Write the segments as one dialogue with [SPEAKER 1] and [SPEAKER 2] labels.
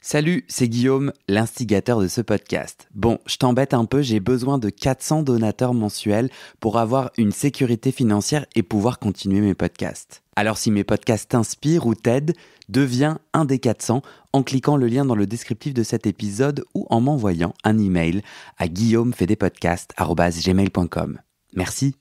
[SPEAKER 1] Salut, c'est Guillaume, l'instigateur de ce podcast. Bon, je t'embête un peu, j'ai besoin de 400 donateurs mensuels pour avoir une sécurité financière et pouvoir continuer mes podcasts. Alors si mes podcasts t'inspirent ou t'aident, deviens un des 400 en cliquant le lien dans le descriptif de cet épisode ou en m'envoyant un email à guillaumefedepodcast@gmail.com. Merci.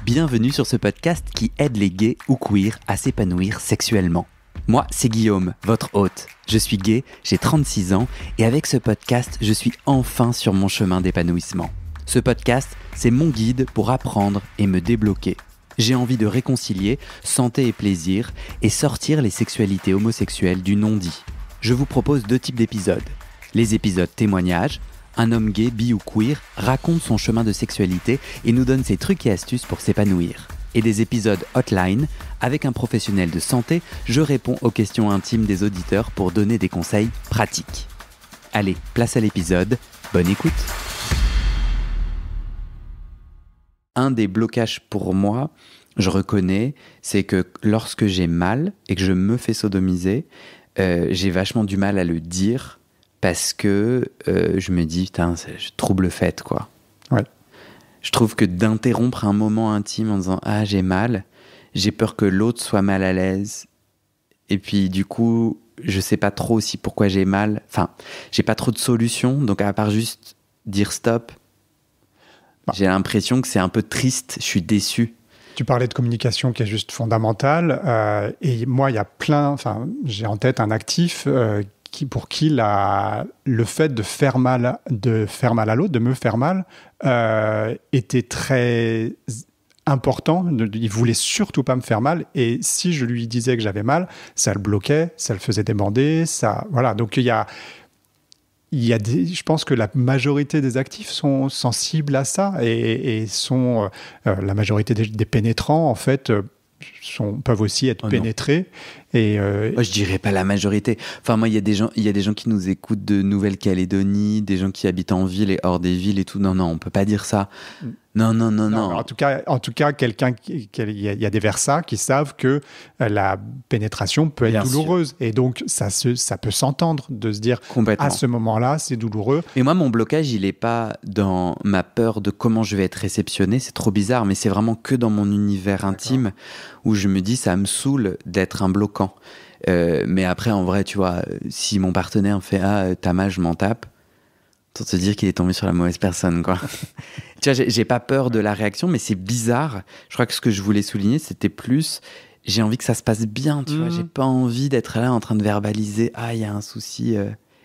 [SPEAKER 1] Bienvenue sur ce podcast qui aide les gays ou queers à s'épanouir sexuellement. Moi, c'est Guillaume, votre hôte. Je suis gay, j'ai 36 ans et avec ce podcast, je suis enfin sur mon chemin d'épanouissement. Ce podcast, c'est mon guide pour apprendre et me débloquer. J'ai envie de réconcilier santé et plaisir et sortir les sexualités homosexuelles du non-dit. Je vous propose 2 types d'épisodes. Les épisodes témoignages. Un homme gay, bi ou queer raconte son chemin de sexualité et nous donne ses trucs et astuces pour s'épanouir. Et des épisodes hotline, avec un professionnel de santé, je réponds aux questions intimes des auditeurs pour donner des conseils pratiques. Allez, place à l'épisode, bonne écoute. Un des blocages pour moi, je reconnais, c'est que lorsque j'ai mal et que je me fais sodomiser, j'ai vachement du mal à le dire parce que je me dis, putain, je trouble fête, quoi.
[SPEAKER 2] Ouais.
[SPEAKER 1] Je trouve que d'interrompre un moment intime en disant « Ah, j'ai mal », j'ai peur que l'autre soit mal à l'aise. Et puis, du coup, je sais pas trop aussi pourquoi j'ai mal. Enfin, j'ai pas trop de solutions. Donc, à part juste dire stop, j'ai l'impression que c'est un peu triste. Je suis déçu.
[SPEAKER 2] Tu parlais de communication qui est juste fondamentale. Et moi, il y a j'ai en tête un actif pour qui le fait de faire mal à l'autre, de me faire mal, était très important. Il voulait surtout pas me faire mal. Et si je lui disais que j'avais mal, ça le bloquait, ça le faisait débander. Voilà. Donc, je pense que la majorité des actifs sont sensibles à ça et sont la majorité des pénétrants, en fait, peuvent aussi être pénétrés.
[SPEAKER 1] Moi, je dirais pas la majorité. Enfin, moi, il y a des gens qui nous écoutent de Nouvelle-Calédonie, des gens qui habitent en ville et hors des villes et tout. Non, on peut pas dire ça. Non.
[SPEAKER 2] En tout cas, il y a des versats qui savent que la pénétration peut être
[SPEAKER 1] Bien
[SPEAKER 2] douloureuse.
[SPEAKER 1] sûr.
[SPEAKER 2] Et donc, ça peut s'entendre de se dire, à ce moment-là, c'est douloureux.
[SPEAKER 1] Mais moi, mon blocage, il est pas dans ma peur de comment je vais être réceptionné. C'est trop bizarre, mais c'est vraiment que dans mon univers intime où je me dis, ça me saoule d'être un bloquant. Mais après, en vrai, tu vois, si mon partenaire me fait « Ah, t'as mal, je m'en tape », pour te dire qu'il est tombé sur la mauvaise personne, quoi. Tu vois, j'ai pas peur de la réaction, mais c'est bizarre. Je crois que ce que je voulais souligner, c'était plus, j'ai envie que ça se passe bien, tu vois. J'ai pas envie d'être là en train de verbaliser, ah, il y a un souci.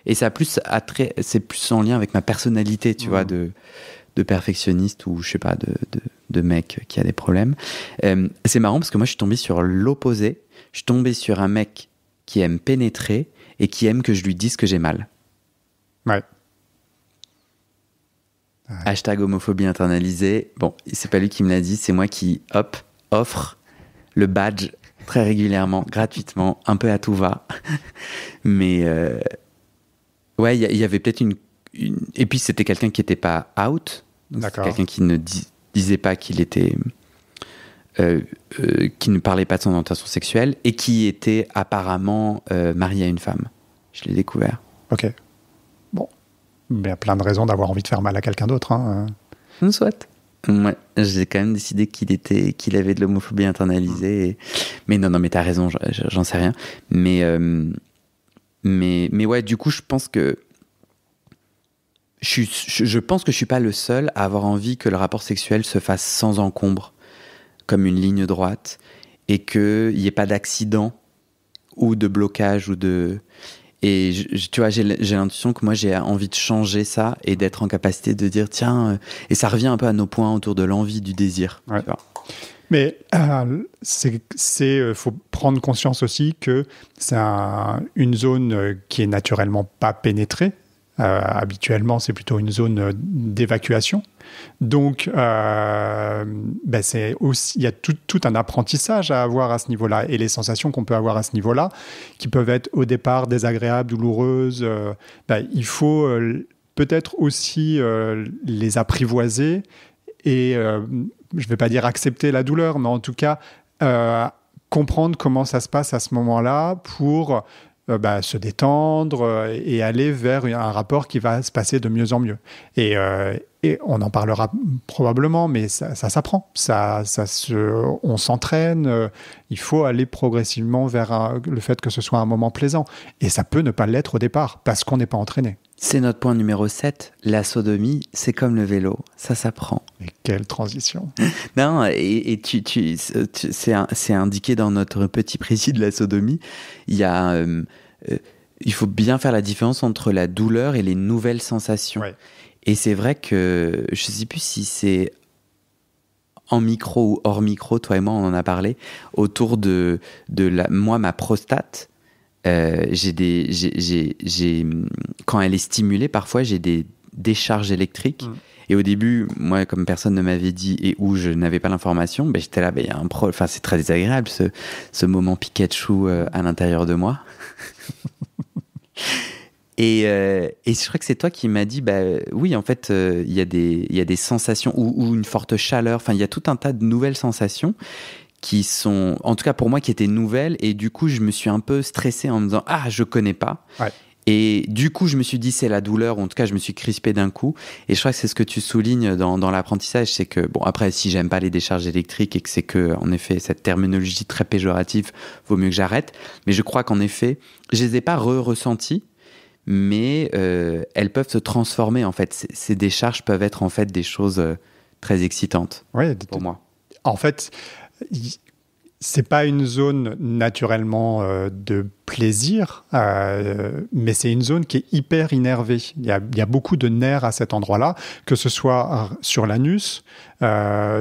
[SPEAKER 1] Et ça a plus c'est plus en lien avec ma personnalité, tu vois, de perfectionniste ou, je sais pas, de mec qui a des problèmes. C'est marrant parce que moi, je suis tombé sur l'opposé. Je suis tombé sur un mec qui aime pénétrer et qui aime que je lui dise que j'ai mal.
[SPEAKER 2] Ouais.
[SPEAKER 1] Hashtag homophobie internalisée. Bon, c'est pas lui qui me l'a dit, c'est moi qui, offre le badge très régulièrement, gratuitement, un peu à tout va. Mais ouais, il y avait peut-être une... Et puis c'était quelqu'un qui était pas out. Donc c'était quelqu'un qui ne disait pas qu'il était... qui ne parlait pas de son orientation sexuelle et qui était apparemment marié à une femme. Je l'ai découvert.
[SPEAKER 2] Ok. Bon. Il y a plein de raisons d'avoir envie de faire mal à quelqu'un d'autre.
[SPEAKER 1] Soit. Ouais, j'ai quand même décidé qu'il avait de l'homophobie internalisée. Mais non, mais t'as raison, j'en sais rien. Mais ouais, du coup, je pense que je suis pas le seul à avoir envie que le rapport sexuel se fasse sans encombre, comme une ligne droite, et qu'il n'y ait pas d'accident ou de blocage ou de... Et tu vois, j'ai l'intuition que moi, j'ai envie de changer ça et d'être en capacité de dire, tiens, et ça revient un peu à nos points autour de l'envie, du désir.
[SPEAKER 2] Ouais.
[SPEAKER 1] Tu vois.
[SPEAKER 2] Mais faut prendre conscience aussi que c'est une zone qui est naturellement pas pénétrée. Habituellement, c'est plutôt une zone d'évacuation. Donc, il y a tout un apprentissage à avoir à ce niveau-là. Et les sensations qu'on peut avoir à ce niveau-là, qui peuvent être au départ désagréables, douloureuses, il faut peut-être aussi les apprivoiser et, je ne vais pas dire accepter la douleur, mais en tout cas, comprendre comment ça se passe à ce moment-là pour se détendre et aller vers un rapport qui va se passer de mieux en mieux. Et on en parlera probablement, mais ça s'apprend. On s'entraîne. Il faut aller progressivement vers le fait que ce soit un moment plaisant. Et ça peut ne pas l'être au départ, parce qu'on n'est pas entraîné.
[SPEAKER 1] C'est notre point numéro 7. La sodomie, c'est comme le vélo, ça s'apprend.
[SPEAKER 2] Et quelle transition.
[SPEAKER 1] Non, c'est indiqué dans notre petit précis de la sodomie. Il faut bien faire la différence entre la douleur et les nouvelles sensations.
[SPEAKER 2] Ouais.
[SPEAKER 1] Et c'est vrai que, je ne sais plus si c'est en micro ou hors micro, toi et moi on en a parlé, autour de moi, ma prostate, quand elle est stimulée, parfois j'ai des décharges électriques. Et au début, moi, comme personne ne m'avait dit et où je n'avais pas l'information, j'étais là, il y a un problème. Enfin, c'est très désagréable ce moment Pikachu à l'intérieur de moi. Et je crois que c'est toi qui m'as dit, oui, en fait, il y a des sensations ou une forte chaleur. Enfin, il y a tout un tas de nouvelles sensations qui sont, en tout cas pour moi, qui étaient nouvelles. Et du coup, je me suis un peu stressé en me disant, je connais pas.
[SPEAKER 2] Ouais.
[SPEAKER 1] Et du coup, je me suis dit, c'est la douleur. Ou en tout cas, je me suis crispé d'un coup. Et je crois que c'est ce que tu soulignes dans l'apprentissage. C'est que, bon, après, si j'aime pas les décharges électriques et que c'est que, en effet, cette terminologie très péjorative, vaut mieux que j'arrête. Mais je crois qu'en effet, je les ai pas ressenties. Mais elles peuvent se transformer, en fait. Ces décharges peuvent être, en fait, des choses très excitantes pour moi.
[SPEAKER 2] En fait, c'est pas une zone naturellement de plaisir, mais c'est une zone qui est hyper innervée. Il y a beaucoup de nerfs à cet endroit-là, que ce soit sur l'anus,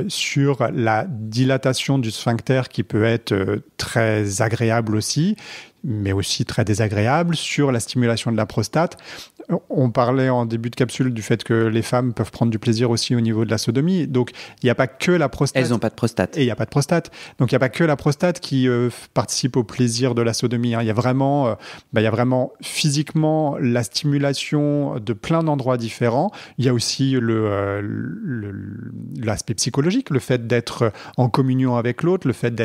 [SPEAKER 2] sur la dilatation du sphincter qui peut être très agréable aussi, mais aussi très désagréable, sur la stimulation de la prostate. On parlait en début de capsule du fait que les femmes peuvent prendre du plaisir aussi au niveau de la sodomie. Donc, il n'y a pas que la prostate.
[SPEAKER 1] Elles n'ont pas de prostate.
[SPEAKER 2] Et il n'y a pas de prostate. Donc, il n'y a pas que la prostate qui participe au plaisir de la sodomie. Il y a vraiment physiquement la stimulation de plein d'endroits différents. Il y a aussi l'aspect psychologique, le fait d'être en communion avec l'autre, le fait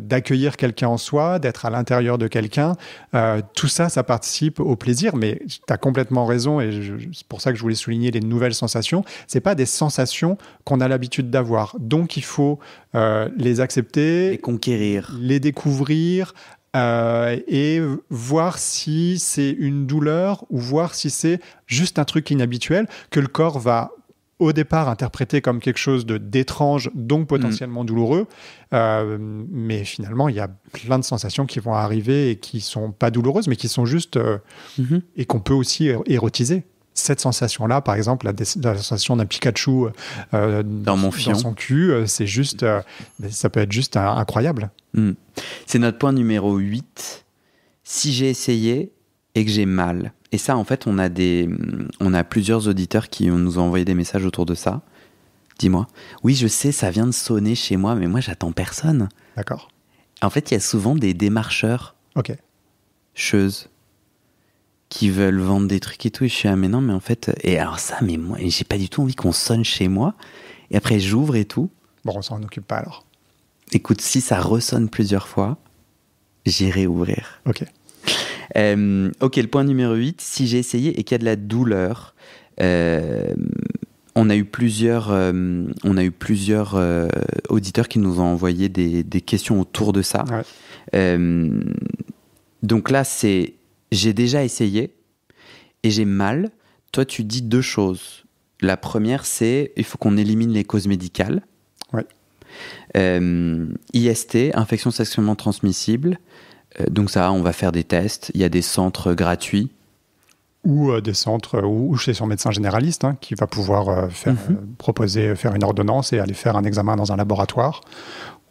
[SPEAKER 2] d'accueillir quelqu'un en soi, d'être à l'intérieur de quelqu'un. Tout ça, ça participe au plaisir. Mais tu as complètement raison, et c'est pour ça que je voulais souligner les nouvelles sensations. Ce n'est pas des sensations qu'on a l'habitude d'avoir. Donc, il faut les accepter,
[SPEAKER 1] les conquérir,
[SPEAKER 2] les découvrir et voir si c'est une douleur ou voir si c'est juste un truc inhabituel que le corps va au départ interprété comme quelque chose d'étrange, donc potentiellement douloureux. Mais finalement, il y a plein de sensations qui vont arriver et qui ne sont pas douloureuses, mais qui sont juste... et qu'on peut aussi érotiser. Cette sensation-là, par exemple, la sensation d'un Pikachu dans son cul, c'est juste... ça peut être juste incroyable.
[SPEAKER 1] C'est notre point numéro 8. Si j'ai essayé et que j'ai mal... Et ça, en fait, on a plusieurs auditeurs qui nous ont envoyé des messages autour de ça. Dis-moi. Oui, je sais, ça vient de sonner chez moi, mais moi, j'attends personne.
[SPEAKER 2] D'accord.
[SPEAKER 1] En fait, il y a souvent des démarcheurs.
[SPEAKER 2] Ok.
[SPEAKER 1] Cheuses. Qui veulent vendre des trucs et tout. Et je suis, mais non, mais en fait... Et alors ça, mais moi, j'ai pas du tout envie qu'on sonne chez moi. Et après, j'ouvre et tout.
[SPEAKER 2] Bon, on s'en occupe pas alors.
[SPEAKER 1] Écoute, si ça ressonne plusieurs fois, j'irai ouvrir.
[SPEAKER 2] Ok.
[SPEAKER 1] Ok, le point numéro 8, si j'ai essayé et qu'il y a de la douleur, on a eu plusieurs auditeurs qui nous ont envoyé des questions autour de ça.
[SPEAKER 2] Ouais.
[SPEAKER 1] Donc là, c'est j'ai déjà essayé et j'ai mal. Toi, tu dis deux choses. La première, c'est il faut qu'on élimine les causes médicales.
[SPEAKER 2] Ouais.
[SPEAKER 1] IST, infection sexuellement transmissible. Donc ça, on va faire des tests. Il y a des centres gratuits.
[SPEAKER 2] Ou des centres, ou chez son médecin généraliste, qui va pouvoir proposer, faire une ordonnance et aller faire un examen dans un laboratoire.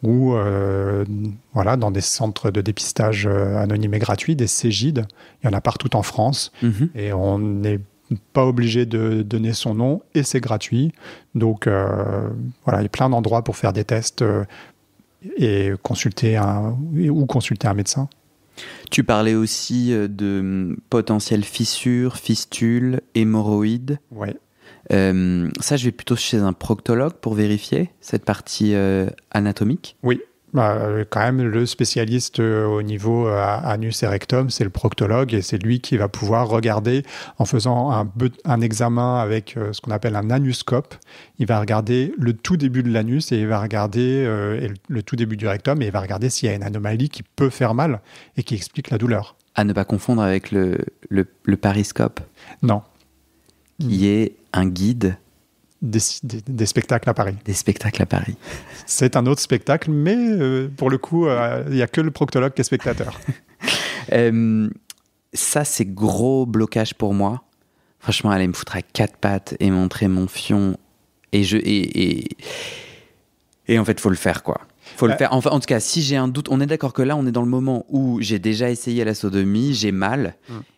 [SPEAKER 2] Ou dans des centres de dépistage anonymes et gratuits, des CEGID. Il y en a partout en France. Et on n'est pas obligé de donner son nom et c'est gratuit. Donc il y a plein d'endroits pour faire des tests et consulter un médecin.
[SPEAKER 1] Tu parlais aussi de potentielles fissures, fistules, hémorroïdes.
[SPEAKER 2] Ouais.
[SPEAKER 1] Ça, je vais plutôt chez un proctologue pour vérifier cette partie anatomique.
[SPEAKER 2] Oui, Quand même, le spécialiste au niveau anus et rectum, c'est le proctologue et c'est lui qui va pouvoir regarder en faisant un examen avec ce qu'on appelle un anuscope. Il va regarder le tout début de l'anus et il va regarder le tout début du rectum et il va regarder s'il y a une anomalie qui peut faire mal et qui explique la douleur.
[SPEAKER 1] À ne pas confondre avec le pariscope.
[SPEAKER 2] Non.
[SPEAKER 1] Qui est un guide
[SPEAKER 2] des spectacles à Paris.
[SPEAKER 1] Des spectacles à Paris.
[SPEAKER 2] C'est un autre spectacle, mais pour le coup, il n'y a que le proctologue qui est spectateur.
[SPEAKER 1] Ça, c'est gros blocage pour moi. Franchement, aller me foutre à 4 pattes et montrer mon fion. Et en fait, il faut le faire, quoi. Faut le faire. Enfin, en tout cas, si j'ai un doute, on est d'accord que là, on est dans le moment où j'ai déjà essayé la sodomie, j'ai mal,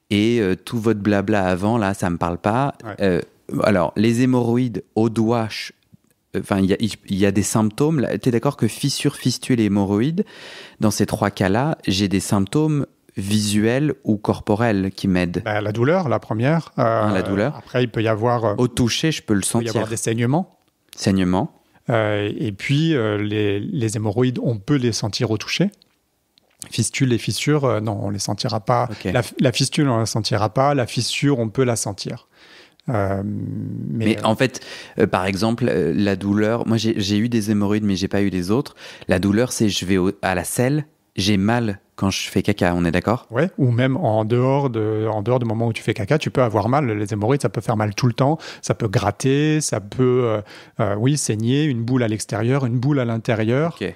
[SPEAKER 1] et tout votre blabla avant, là, ça me parle pas. Ouais. Alors, les hémorroïdes au doigt, il y a des symptômes. Tu es d'accord que fissure, fistule et hémorroïdes, dans ces 3 cas-là, j'ai des symptômes visuels ou corporels qui m'aident.
[SPEAKER 2] La douleur, la première.
[SPEAKER 1] La douleur.
[SPEAKER 2] Après, il peut y avoir...
[SPEAKER 1] au toucher, je peux le sentir.
[SPEAKER 2] Il peut y avoir des saignements.
[SPEAKER 1] Saignements.
[SPEAKER 2] Et puis, les hémorroïdes, on peut les sentir au toucher. Fistules et fissures, non, on ne les sentira pas. Okay. La fistule, on ne la sentira pas. La fissure, on peut la sentir.
[SPEAKER 1] Mais en fait, par exemple, la douleur, moi j'ai eu des hémorroïdes, mais j'ai pas eu les autres. La douleur, c'est je vais à la selle, j'ai mal quand je fais caca, on est d'accord ?
[SPEAKER 2] Ouais, ou même en dehors du moment où tu fais caca, tu peux avoir mal. Les hémorroïdes, ça peut faire mal tout le temps, ça peut gratter, ça peut, saigner, une boule à l'extérieur, une boule à l'intérieur.
[SPEAKER 1] Ok.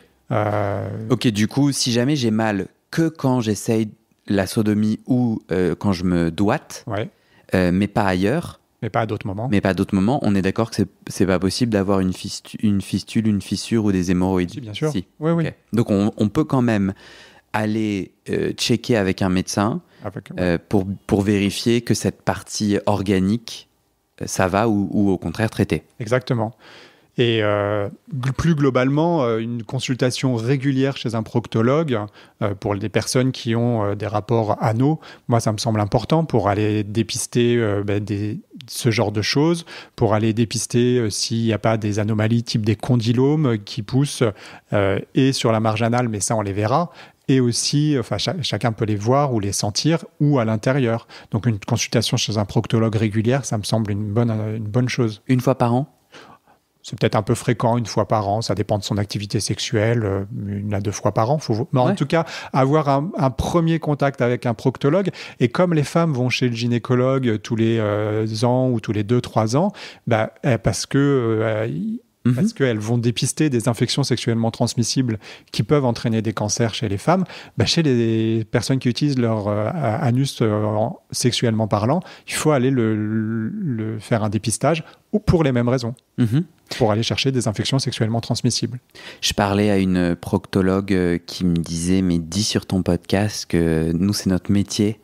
[SPEAKER 1] Ok, du coup, si jamais j'ai mal que quand j'essaye la sodomie ou quand je me doite, mais pas ailleurs.
[SPEAKER 2] Mais pas à d'autres moments.
[SPEAKER 1] Mais pas à d'autres moments. On est d'accord que c'est pas possible d'avoir une fistule, une fissure ou des hémorroïdes.
[SPEAKER 2] Si, bien sûr.
[SPEAKER 1] Si.
[SPEAKER 2] Oui, oui.
[SPEAKER 1] Okay. Donc on peut quand même aller checker avec un médecin pour vérifier que cette partie organique, ça va ou au contraire traiter.
[SPEAKER 2] Exactement. Et plus globalement, une consultation régulière chez un proctologue pour les personnes qui ont des rapports anaux, moi, ça me semble important pour aller dépister ce genre de choses, pour aller dépister s'il n'y a pas des anomalies type des condylomes qui poussent et sur la marge anale, mais ça, on les verra. Et aussi, chacun peut les voir ou les sentir ou à l'intérieur. Donc, une consultation chez un proctologue régulière, ça me semble une bonne chose.
[SPEAKER 1] Une fois par an ?
[SPEAKER 2] C'est peut-être un peu fréquent, 1 fois par an. Ça dépend de son activité sexuelle, 1 à 2 fois par an. Mais en tout cas, avoir un premier contact avec un proctologue. Et comme les femmes vont chez le gynécologue tous les ans ou tous les 2-3 ans, parce qu'elles vont dépister des infections sexuellement transmissibles qui peuvent entraîner des cancers chez les femmes, chez les personnes qui utilisent leur anus sexuellement parlant, il faut aller le faire un dépistage ou pour les mêmes raisons, pour aller chercher des infections sexuellement transmissibles.
[SPEAKER 1] Je parlais à une proctologue qui me disait, mais dis sur ton podcast que nous, c'est notre métier,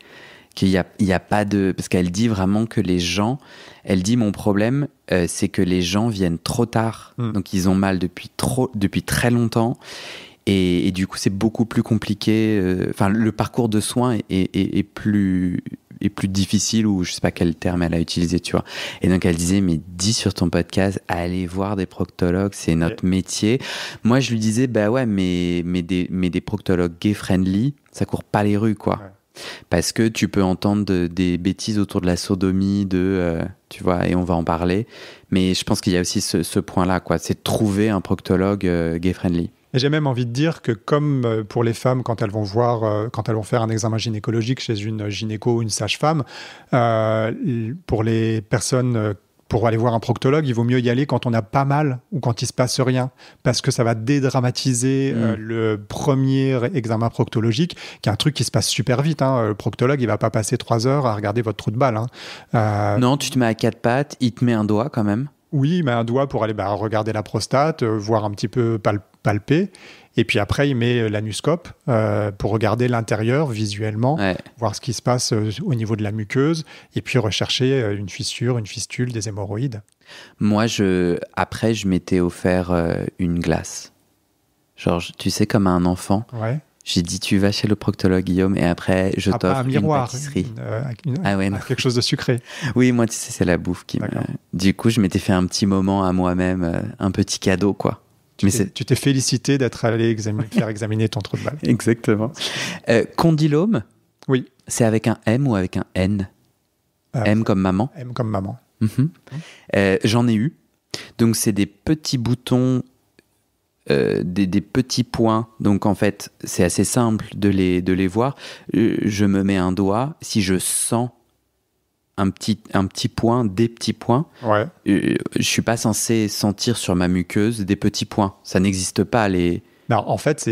[SPEAKER 1] qu'il y a pas de... Parce qu'elle dit vraiment que les gens... Elle dit, mon problème, c'est que les gens viennent trop tard. Donc, ils ont mal depuis très longtemps. Et du coup, c'est beaucoup plus compliqué. Le parcours de soins est plus difficile, ou je sais pas quel terme elle a utilisé, tu vois. Et donc, elle disait, mais dis sur ton podcast, allez voir des proctologues, c'est notre métier. Moi, je lui disais, mais des proctologues gay-friendly, ça court pas les rues, quoi. Ouais. Parce que tu peux entendre des bêtises autour de la sodomie, tu vois, et on va en parler. Mais je pense qu'il y a aussi ce point-là, quoi. C'est de trouver un proctologue gay-friendly.
[SPEAKER 2] Et j'ai même envie de dire que comme pour les femmes, quand elles vont faire un examen gynécologique chez une gynéco ou une sage-femme, pour les personnes... Pour aller voir un proctologue, il vaut mieux y aller quand on a pas mal ou quand il se passe rien, parce que ça va dédramatiser le premier examen proctologique, qui est un truc qui se passe super vite. Le proctologue, il va pas passer 3 heures à regarder votre trou de balle.
[SPEAKER 1] Non, tu te mets à 4 pattes, il te met un doigt quand même.
[SPEAKER 2] Oui, il met un doigt pour aller regarder la prostate, voir un petit peu palper. Et puis après, il met l'anuscope pour regarder l'intérieur visuellement, voir ce qui se passe au niveau de la muqueuse, et puis rechercher une fissure, une fistule, des hémorroïdes.
[SPEAKER 1] Moi, après, je m'étais offert une glace. Genre, tu sais, comme à un enfant. Ouais. J'ai dit, tu vas chez le proctologue, Guillaume, et après, je t'offre
[SPEAKER 2] un miroir,
[SPEAKER 1] une pâtisserie.
[SPEAKER 2] Quelque chose de sucré.
[SPEAKER 1] Oui, moi, tu sais, c'est la bouffe qui me... Du coup, je m'étais fait un petit moment à moi-même, un petit cadeau, quoi.
[SPEAKER 2] Tu t'es félicité d'être allé faire examiner ton trou de balle.
[SPEAKER 1] Exactement. Condylome,
[SPEAKER 2] oui.
[SPEAKER 1] C'est avec un M ou avec un N? M comme maman.
[SPEAKER 2] M comme maman.
[SPEAKER 1] J'en ai eu. Donc, c'est des petits boutons, des petits points. Donc, en fait, c'est assez simple de les voir. Je me mets un doigt. Si je sens un petit point, des petits points,
[SPEAKER 2] ouais.
[SPEAKER 1] Je ne suis pas censé sentir sur ma muqueuse des petits points. Ça n'existe pas.
[SPEAKER 2] Non, en fait,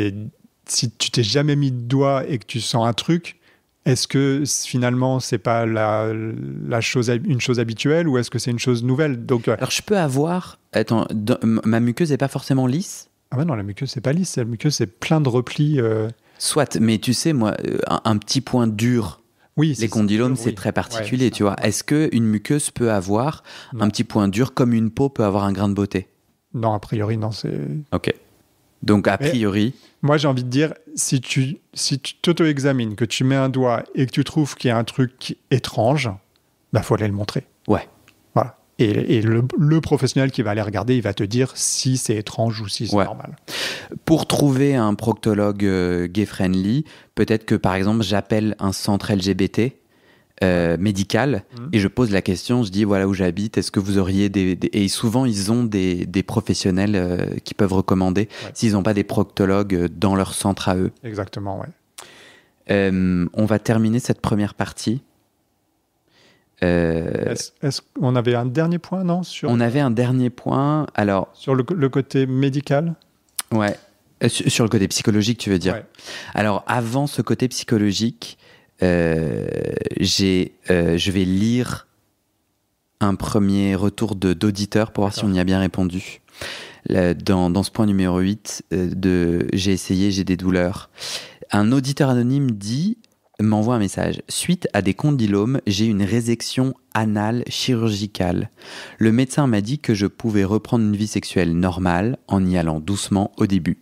[SPEAKER 2] si tu t'es jamais mis de doigt et que tu sens un truc, est-ce que finalement, c'est pas une chose habituelle ou est-ce que c'est une chose nouvelle? Donc,
[SPEAKER 1] alors, je peux avoir... Attends, ma muqueuse n'est pas forcément lisse?
[SPEAKER 2] Ah ben non, la muqueuse, c'est pas lisse. La muqueuse, c'est plein de replis.
[SPEAKER 1] Soit, mais tu sais, moi, un petit point dur...
[SPEAKER 2] Oui,
[SPEAKER 1] les condylomes, c'est très particulier, ouais, tu vois. Est-ce qu'une muqueuse peut avoir un petit point dur comme une peau peut avoir un grain de beauté?
[SPEAKER 2] Non, a priori, non. C'est...
[SPEAKER 1] Ok. Donc, a priori...
[SPEAKER 2] Moi, j'ai envie de dire, si tu t'auto-examines, que tu mets un doigt et que tu trouves qu'il y a un truc étrange, bah, faut aller le montrer.
[SPEAKER 1] Ouais.
[SPEAKER 2] Voilà. Et le professionnel qui va aller regarder, il va te dire si c'est étrange ou si c'est normal.
[SPEAKER 1] Pour trouver un proctologue gay-friendly, peut-être que, par exemple, j'appelle un centre LGBT médical et je pose la question, je dis, voilà où j'habite, est-ce que vous auriez Et souvent, ils ont des professionnels qui peuvent recommander s'ils n'ont pas des proctologues dans leur centre à eux.
[SPEAKER 2] Exactement, ouais.
[SPEAKER 1] On va terminer cette première partie.
[SPEAKER 2] Est-ce qu'on avait un dernier point, non?
[SPEAKER 1] On avait un dernier point. Alors,
[SPEAKER 2] sur le côté médical?
[SPEAKER 1] Ouais. Sur le côté psychologique, tu veux dire?
[SPEAKER 2] Ouais.
[SPEAKER 1] Alors, avant ce côté psychologique, je vais lire un premier retour d'auditeur pour voir si on y a bien répondu. Dans ce point numéro 8 j'ai essayé, j'ai des douleurs. Un auditeur anonyme m'envoie un message. Suite à des condylomes, j'ai une résection anale chirurgicale. Le médecin m'a dit que je pouvais reprendre une vie sexuelle normale en y allant doucement au début.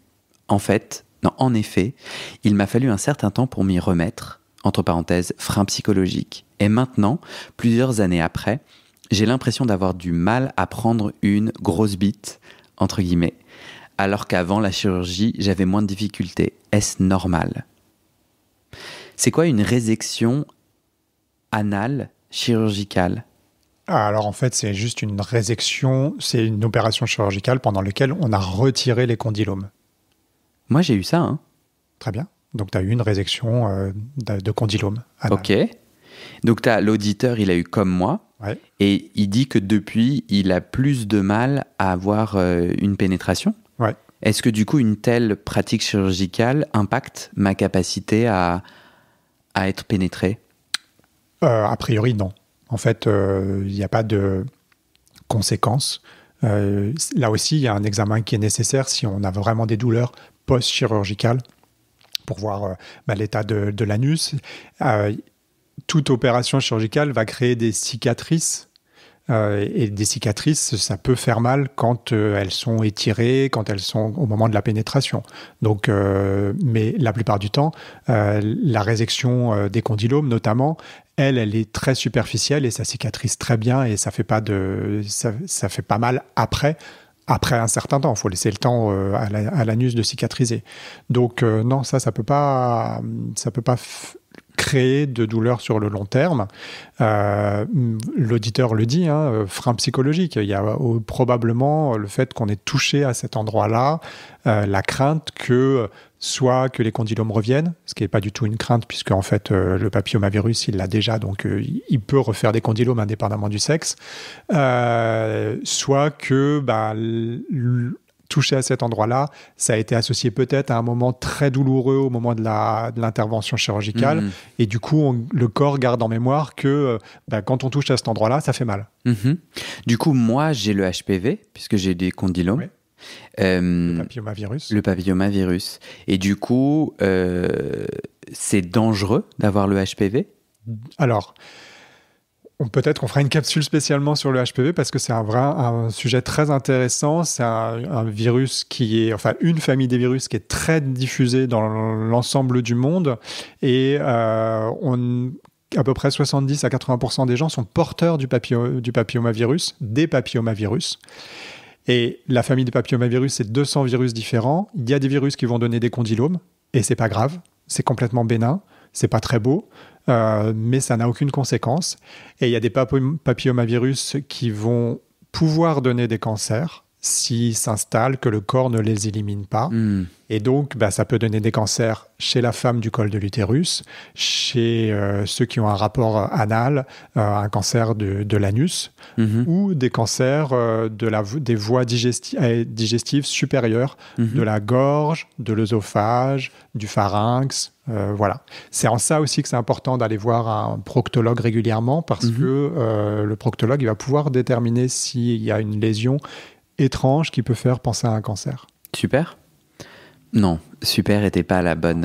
[SPEAKER 1] En effet, il m'a fallu un certain temps pour m'y remettre, entre parenthèses, frein psychologique. Et maintenant, plusieurs années après, j'ai l'impression d'avoir du mal à prendre une grosse bite, entre guillemets, alors qu'avant la chirurgie, j'avais moins de difficultés. Est-ce normal ? C'est quoi une résection anale chirurgicale ?
[SPEAKER 2] Alors en fait, c'est juste une résection, c'est une opération chirurgicale pendant laquelle on a retiré les condylomes.
[SPEAKER 1] Moi, j'ai eu ça. Hein.
[SPEAKER 2] Très bien. Donc, tu as eu une résection de condylome anal.
[SPEAKER 1] Ok. Donc, l'auditeur, il a eu comme moi.
[SPEAKER 2] Ouais.
[SPEAKER 1] Et il dit que depuis, il a plus de mal à avoir une pénétration.
[SPEAKER 2] Ouais.
[SPEAKER 1] Est-ce que du coup, une telle pratique chirurgicale impacte ma capacité à être pénétré ?
[SPEAKER 2] A priori, non. En fait, il n'y a pas de conséquences. Là aussi, il y a un examen qui est nécessaire si on a vraiment des douleurs post-chirurgicales pour voir l'état de l'anus. Toute opération chirurgicale va créer des cicatrices. Et des cicatrices, ça peut faire mal quand elles sont étirées, quand elles sont au moment de la pénétration. Donc, mais la plupart du temps, la résection des condylomes, notamment, elle est très superficielle et ça cicatrise très bien et ça fait pas mal après un certain temps. Il faut laisser le temps à l'anus de cicatriser. Donc non, ça peut pas créer de douleur sur le long terme. L'auditeur le dit, frein psychologique. Il y a probablement le fait qu'on ait touché à cet endroit-là, la crainte que soit que les condylomes reviennent, ce qui n'est pas du tout une crainte, puisque en fait, le papillomavirus, il l'a déjà, donc il peut refaire des condylomes indépendamment du sexe, soit que toucher à cet endroit-là, ça a été associé peut-être à un moment très douloureux au moment de l'intervention chirurgicale, et du coup, le corps garde en mémoire que quand on touche à cet endroit-là, ça fait mal.
[SPEAKER 1] Du coup, moi, j'ai le HPV, puisque j'ai des condylomes.
[SPEAKER 2] Oui. Le papillomavirus.
[SPEAKER 1] Le papillomavirus. Et du coup, c'est dangereux d'avoir le HPV ?
[SPEAKER 2] Alors, peut-être qu'on fera une capsule spécialement sur le HPV parce que c'est un sujet très intéressant. C'est un virus une famille des virus qui est très diffusée dans l'ensemble du monde. Et à peu près 70 à 80% des gens sont porteurs du papillomavirus, des papillomavirus. Et la famille des papillomavirus, c'est 200 virus différents. Il y a des virus qui vont donner des condylomes, et c'est pas grave, c'est complètement bénin, c'est pas très beau, mais ça n'a aucune conséquence. Et il y a des papillomavirus qui vont pouvoir donner des cancers s'ils s'installent, que le corps ne les élimine pas. Et donc, ça peut donner des cancers chez la femme du col de l'utérus, chez ceux qui ont un rapport anal, un cancer de l'anus, ou des cancers des voies digestives supérieures, de la gorge, de l'œsophage, du pharynx. Voilà. C'est en ça aussi que c'est important d'aller voir un proctologue régulièrement, parce que le proctologue, il va pouvoir déterminer s'il y a une lésion étrange qui peut faire penser à un cancer.
[SPEAKER 1] Super. Non, super n'était pas la bonne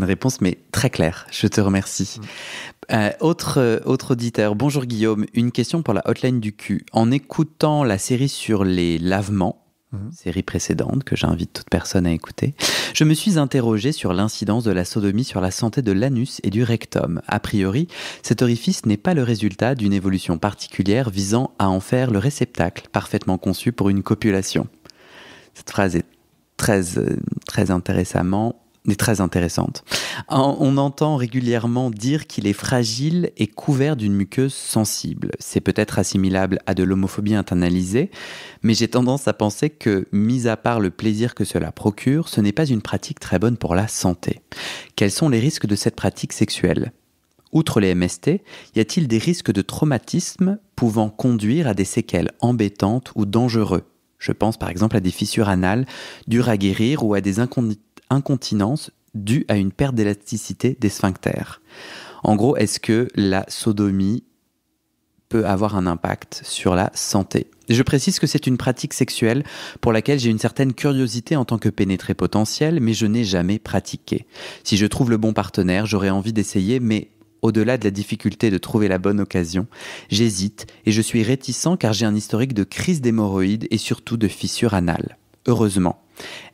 [SPEAKER 1] réponse, mais très clair. Je te remercie. Autre auditeur. Bonjour Guillaume, une question pour la hotline du cul. En écoutant la série sur les lavements, série précédente que j'invite toute personne à écouter, je me suis interrogé sur l'incidence de la sodomie sur la santé de l'anus et du rectum. A priori, cet orifice n'est pas le résultat d'une évolution particulière visant à en faire le réceptacle parfaitement conçu pour une copulation. Cette phrase est très intéressante. On entend régulièrement dire qu'il est fragile et couvert d'une muqueuse sensible. C'est peut-être assimilable à de l'homophobie internalisée, mais j'ai tendance à penser que, mis à part le plaisir que cela procure, ce n'est pas une pratique très bonne pour la santé. Quels sont les risques de cette pratique sexuelle ? Outre les MST, y a-t-il des risques de traumatisme pouvant conduire à des séquelles embêtantes ou dangereuses ? Je pense par exemple à des fissures anales dures à guérir ou à des incontinences dues à une perte d'élasticité des sphincters. En gros, est-ce que la sodomie peut avoir un impact sur la santé ? Je précise que c'est une pratique sexuelle pour laquelle j'ai une certaine curiosité en tant que pénétré potentiel, mais je n'ai jamais pratiqué. Si je trouve le bon partenaire, j'aurais envie d'essayer, mais au-delà de la difficulté de trouver la bonne occasion, j'hésite et je suis réticent car j'ai un historique de crise d'hémorroïdes et surtout de fissures anales. Heureusement,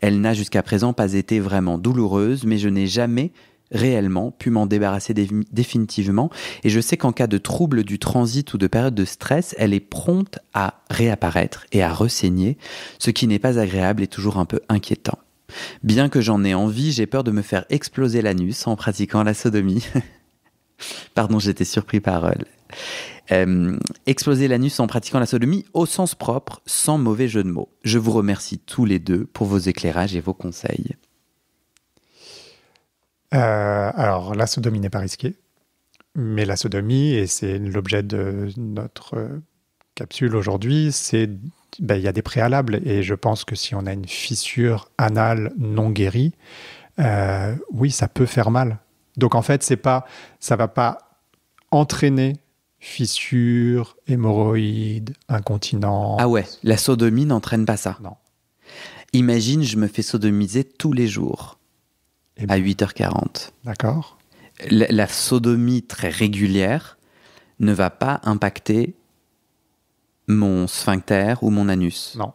[SPEAKER 1] elle n'a jusqu'à présent pas été vraiment douloureuse, mais je n'ai jamais réellement pu m'en débarrasser définitivement et je sais qu'en cas de trouble du transit ou de période de stress, elle est prompte à réapparaître et à ressaigner, ce qui n'est pas agréable et toujours un peu inquiétant. Bien que j'en ai envie, j'ai peur de me faire exploser l'anus en pratiquant la sodomie. Pardon, j'étais surpris par exploser l'anus en pratiquant la sodomie au sens propre, sans mauvais jeu de mots. Je vous remercie tous les deux pour vos éclairages et vos conseils.
[SPEAKER 2] Alors, la sodomie n'est pas risquée, mais la sodomie, et c'est l'objet de notre capsule aujourd'hui, il y a des préalables, et je pense que si on a une fissure anale non guérie, oui, ça peut faire mal. Donc en fait, ça va pas entraîner fissure, hémorroïdes, incontinence.
[SPEAKER 1] Ah ouais, la sodomie n'entraîne pas ça.
[SPEAKER 2] Non.
[SPEAKER 1] Imagine, je me fais sodomiser tous les jours à 8h40.
[SPEAKER 2] D'accord.
[SPEAKER 1] La sodomie très régulière ne va pas impacter mon sphincter ou mon anus.
[SPEAKER 2] Non.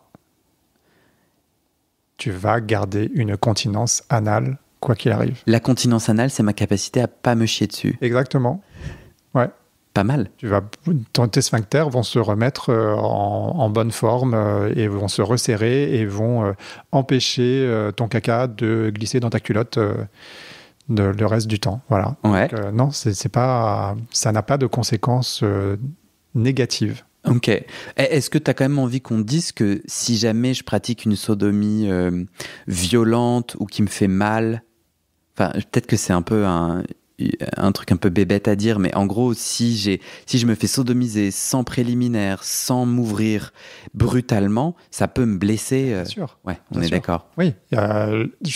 [SPEAKER 2] Tu vas garder une continence anale quoi qu'il arrive.
[SPEAKER 1] La continence anale, c'est ma capacité à pas me chier dessus.
[SPEAKER 2] Exactement. Ouais.
[SPEAKER 1] Pas mal.
[SPEAKER 2] Tes sphincters vont se remettre en bonne forme et vont se resserrer et vont empêcher ton caca de glisser dans ta culotte le reste du temps. Voilà.
[SPEAKER 1] Ouais.
[SPEAKER 2] Donc, non, c'est pas, ça n'a pas de conséquences négatives.
[SPEAKER 1] Ok. Est-ce que tu as quand même envie qu'on dise que si jamais je pratique une sodomie violente ou qui me fait mal, enfin, peut-être que c'est un peu un truc un peu bébête à dire, mais en gros, si je me fais sodomiser sans préliminaire, sans m'ouvrir brutalement, ça peut me blesser.
[SPEAKER 2] Bien sûr.
[SPEAKER 1] Ouais, on est d'accord.
[SPEAKER 2] Oui. Là,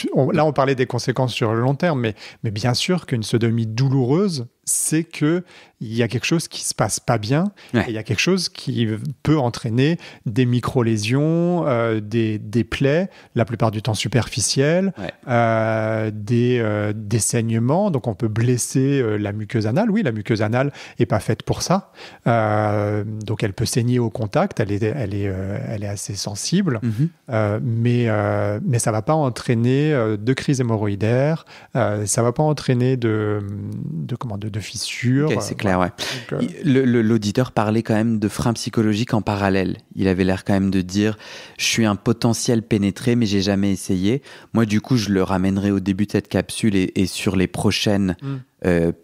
[SPEAKER 2] on parlait des conséquences sur le long terme, mais bien sûr qu'une sodomie douloureuse, c'est qu'il y a quelque chose qui se passe pas bien,
[SPEAKER 1] ouais.
[SPEAKER 2] Et il y a quelque chose qui peut entraîner des micro-lésions, des plaies, la plupart du temps superficielles,
[SPEAKER 1] ouais.
[SPEAKER 2] Des saignements, donc on peut blesser la muqueuse anale. Oui, la muqueuse anale n'est pas faite pour ça, donc elle peut saigner au contact, elle est assez sensible, mais ça ne va pas entraîner de crise hémorroïdaire, ça ne va pas entraîner de de fissure.
[SPEAKER 1] Ok, c'est clair, ouais.
[SPEAKER 2] Donc,
[SPEAKER 1] L'auditeur parlait quand même de freins psychologiques en parallèle. Il avait l'air quand même de dire « Je suis un potentiel pénétré, mais j'ai jamais essayé ». Moi, du coup, je le ramènerai au début de cette capsule et sur les prochaines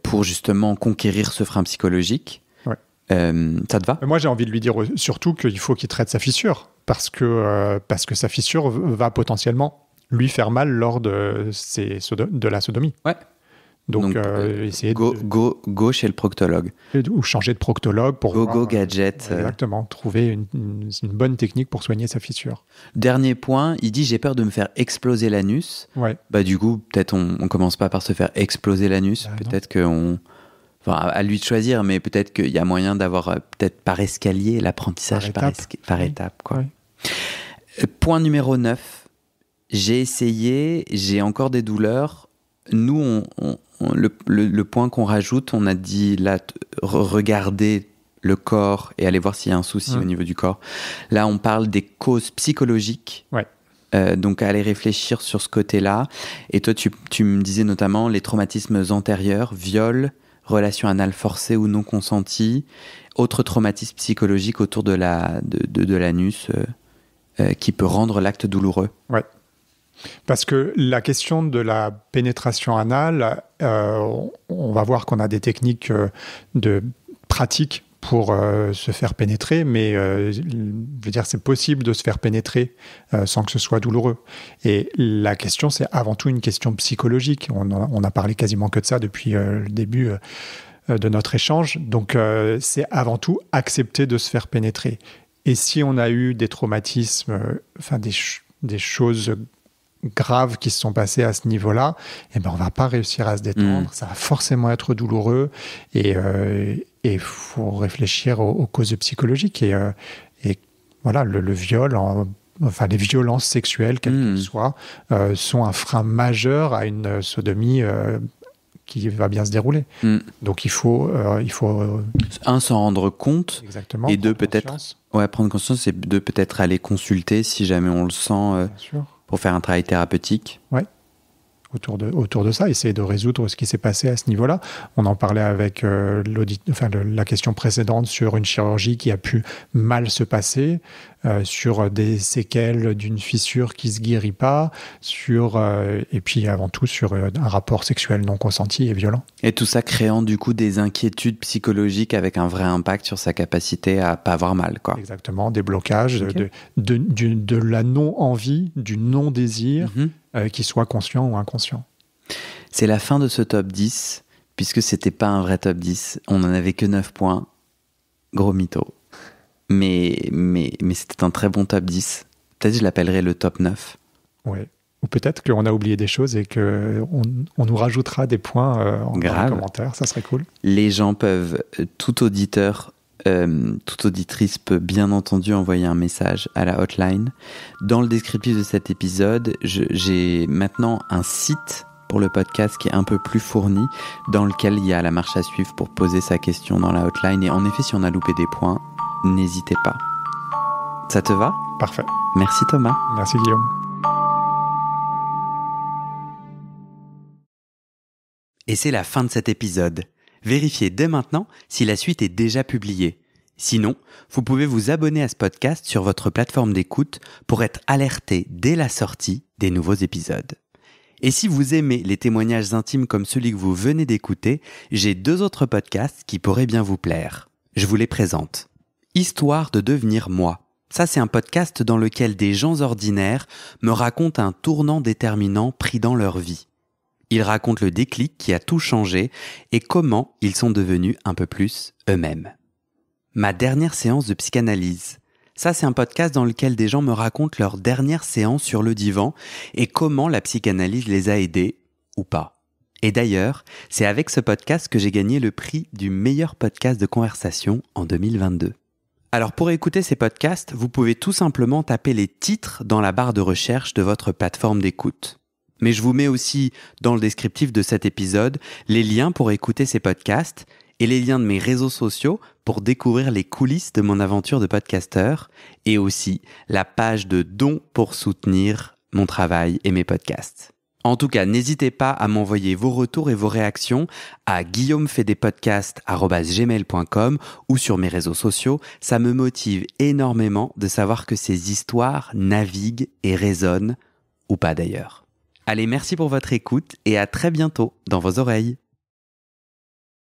[SPEAKER 1] pour justement conquérir ce frein psychologique.
[SPEAKER 2] Ouais.
[SPEAKER 1] Ça te va ?
[SPEAKER 2] Moi, j'ai envie de lui dire surtout qu'il faut qu'il traite sa fissure parce que sa fissure va potentiellement lui faire mal lors de la sodomie.
[SPEAKER 1] Ouais.
[SPEAKER 2] Donc essayer
[SPEAKER 1] go chez le proctologue.
[SPEAKER 2] Ou changer de proctologue pour
[SPEAKER 1] go gadget.
[SPEAKER 2] Exactement, trouver une bonne technique pour soigner sa fissure.
[SPEAKER 1] Dernier point, il dit j'ai peur de me faire exploser l'anus.
[SPEAKER 2] Ouais.
[SPEAKER 1] Bah du coup, peut-être on commence pas par se faire exploser l'anus. Peut-être qu'on... Enfin, à lui de choisir, mais peut-être qu'il y a moyen d'avoir peut-être par escalier l'apprentissage par étape. Quoi.
[SPEAKER 2] Oui.
[SPEAKER 1] Point numéro 9. J'ai essayé, j'ai encore des douleurs. Nous, le point qu'on rajoute, on a dit là, regarder le corps et aller voir s'il y a un souci au niveau du corps. Là, on parle des causes psychologiques.
[SPEAKER 2] Ouais.
[SPEAKER 1] Donc, aller réfléchir sur ce côté-là. Et toi, tu me disais notamment les traumatismes antérieurs, viol, relation anale forcée ou non consentie, autre traumatisme psychologique autour de l'anus qui peut rendre l'acte douloureux.
[SPEAKER 2] Ouais. Parce que la question de la pénétration anale, on va voir qu'on a des techniques de pratique pour se faire pénétrer, mais je veux dire, c'est possible de se faire pénétrer sans que ce soit douloureux. Et la question, c'est avant tout une question psychologique. On a parlé quasiment que de ça depuis le début de notre échange. Donc, c'est avant tout accepter de se faire pénétrer. Et si on a eu des traumatismes, des choses graves qui se sont passées à ce niveau-là, eh ben on va pas réussir à se détendre. Ça va forcément être douloureux et il faut réfléchir aux causes psychologiques et voilà, le viol, les violences sexuelles, quelles qu'elles soient, sont un frein majeur à une sodomie qui va bien se dérouler. Donc il faut
[SPEAKER 1] s'en rendre compte.
[SPEAKER 2] Exactement,
[SPEAKER 1] et deux, peut-être prendre conscience, et deux, peut-être aller consulter si jamais on le sent pour faire un travail thérapeutique.
[SPEAKER 2] Ouais. Autour de ça, essayer de résoudre ce qui s'est passé à ce niveau-là. On en parlait avec la question précédente sur une chirurgie qui a pu mal se passer, sur des séquelles d'une fissure qui ne se guérit pas, et puis avant tout sur un rapport sexuel non consenti et violent.
[SPEAKER 1] Et tout ça créant du coup des inquiétudes psychologiques avec un vrai impact sur sa capacité à pas avoir mal, quoi.
[SPEAKER 2] Exactement, des blocages, de la non-envie, du non-désir, qu'il soit conscient ou inconscient.
[SPEAKER 1] C'est la fin de ce top 10, puisque c'était pas un vrai top 10. On n'en avait que 9 points. Gros mytho. Mais c'était un très bon top 10. Peut-être que je l'appellerai le top 9.
[SPEAKER 2] Ouais. Ou peut-être qu'on a oublié des choses et qu'on nous rajoutera des points dans les commentaires. Ça serait cool.
[SPEAKER 1] Les gens peuvent, tout auditeur, toute auditrice peut bien entendu envoyer un message à la hotline. Dans le descriptif de cet épisode, j'ai maintenant un site pour le podcast qui est un peu plus fourni, dans lequel il y a la marche à suivre pour poser sa question dans la hotline. Et en effet, si on a loupé des points, n'hésitez pas. Ça te va ?
[SPEAKER 2] Parfait.
[SPEAKER 1] Merci Thomas.
[SPEAKER 2] Merci Guillaume.
[SPEAKER 1] Et c'est la fin de cet épisode. Vérifiez dès maintenant si la suite est déjà publiée. Sinon, vous pouvez vous abonner à ce podcast sur votre plateforme d'écoute pour être alerté dès la sortie des nouveaux épisodes. Et si vous aimez les témoignages intimes comme celui que vous venez d'écouter, j'ai 2 autres podcasts qui pourraient bien vous plaire. Je vous les présente. Histoire de devenir moi. Ça, c'est un podcast dans lequel des gens ordinaires me racontent un tournant déterminant pris dans leur vie. Ils racontent le déclic qui a tout changé et comment ils sont devenus un peu plus eux-mêmes. Ma dernière séance de psychanalyse. Ça, c'est un podcast dans lequel des gens me racontent leur dernière séance sur le divan et comment la psychanalyse les a aidés, ou pas. Et d'ailleurs, c'est avec ce podcast que j'ai gagné le prix du meilleur podcast de conversation en 2022. Alors pour écouter ces podcasts, vous pouvez tout simplement taper les titres dans la barre de recherche de votre plateforme d'écoute. Mais je vous mets aussi dans le descriptif de cet épisode les liens pour écouter ces podcasts et les liens de mes réseaux sociaux pour découvrir les coulisses de mon aventure de podcasteur et aussi la page de dons pour soutenir mon travail et mes podcasts. En tout cas, n'hésitez pas à m'envoyer vos retours et vos réactions à guillaumefaidespodcasts@gmail.com ou sur mes réseaux sociaux. Ça me motive énormément de savoir que ces histoires naviguent et résonnent, ou pas d'ailleurs. Allez, merci pour votre écoute et à très bientôt dans vos oreilles.